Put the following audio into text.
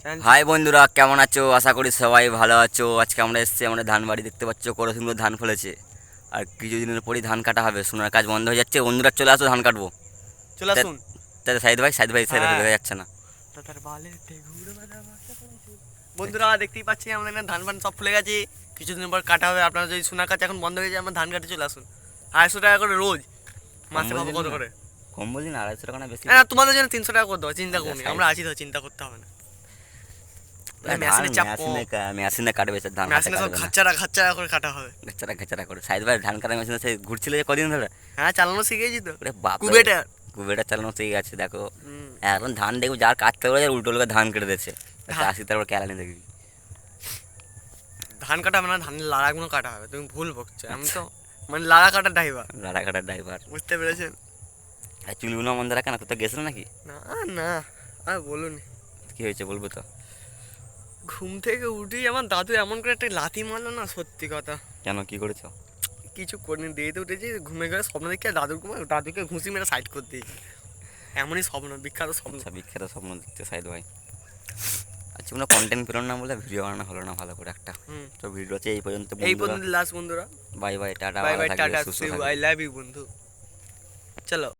High বন্ধুরা, কেমন আছো? আশা করি সবাই ভালো আছো। আজকে আমরা এসেছি আমাদের ধান বাড়ি, দেখতে পাচ্ছ কত সুন্দর ধান ফলেছে। আর কিছুদিনের পরই ধান কাটা হবে, সোনার কাজ বন্ধ হয়ে যাচ্ছে। বন্ধুরা চলে আসো, ধান কাটবো। চলে আসুন। তাহলে সাইদ ভাই হ্যাঁ, দেখা যাচ্ছে না। বন্ধুরা দেখতেই পাচ্ছি আমাদের এখানে ধান ফান সব ফুলে গেছে। কিছুদিন পর কাটা হবে। আপনারা যদি সোনার কাজ এখন বন্ধ হয়ে যায়, আমার ধান কাটে চলে আসুন। 250 টাকা করে রোজ, কম মাসে পাবো বলছি কত না, করে? কম বলছি না, 250 টাকা না বেশি। হ্যাঁ, তোমাদের জন্য 300 টাকা করে দেবো, চিন্তা আচ্ছা, করুন, আমরা আছি তো, চিন্তা করতে হবে না। ধান মেশিনের চাপ কম, মেশিনে কাটবে, স্যার ধান হাতে মেশিনে সব কাটবে না। ঘাচ্চারা ঘাচ্চারা করে কাটা হবে। ঘেচারা ঘেচারা করে সাইদ ভাই ধান কাটা মেশিনে সে ঘুরছিল যে কদিন ধরে। হ্যাঁ, চালানো শিখেছি তো, ওরে বাপ রে, কুবেটার। কুবেটা চালানো শিখে গেছে দেখো। এখন ধান দেখবো, যার কাটতে পারে উল্টো লোকে ধান কেটে দিচ্ছে। চাষি তারপর কেলানি দেখবি। ধান কাটা হবে না, ধানের লাড়াগুলো কাটা হবে। তুমি ভুল বকছো, আমি তো মানে লাড়া কাটার ড্রাইভার, রাড়াঘাটার ড্রাইভার। বুঝতে পেরেছেন? আর চুলগুলো মন ধরা কেন, কোথাও গেছিল নাকি? না না, আর বলুন। কি হয়েছে বলবো তো? ঘুম থেকে উঠেই আমার দাদু এমন করে একটা লাথি মারলো না, সত্যি কথা। কেন, কি করেছো? কিছু করিনি, দেরিতে উঠেছি, ঘুমে গেলে স্বপ্ন দেখি আর দাদুকে ঘুষি মেরে সাইড করে দিয়েছি। এমনই স্বপ্ন, বিখ্যাত স্বপ্ন। আচ্ছা, বিখ্যাত স্বপ্ন দেখতে সাইদ ভাই। আচ্ছা, কোনো কন্টেন্ট পেল না বলে ভিডিও বানানো হলো না ভালো করে একটা। হুম, তো ভিডিও আছে এই পর্যন্ত এই বন্ধুরা। পর্যন্ত লাস্ট বন্ধুরা। বাই বাই, টাটা, বাই ভালো বাই, থাকবে, টাটা, সুস্থ সি ইউ, থাকবে। আই লাভ ইউ বন্ধু। চলো।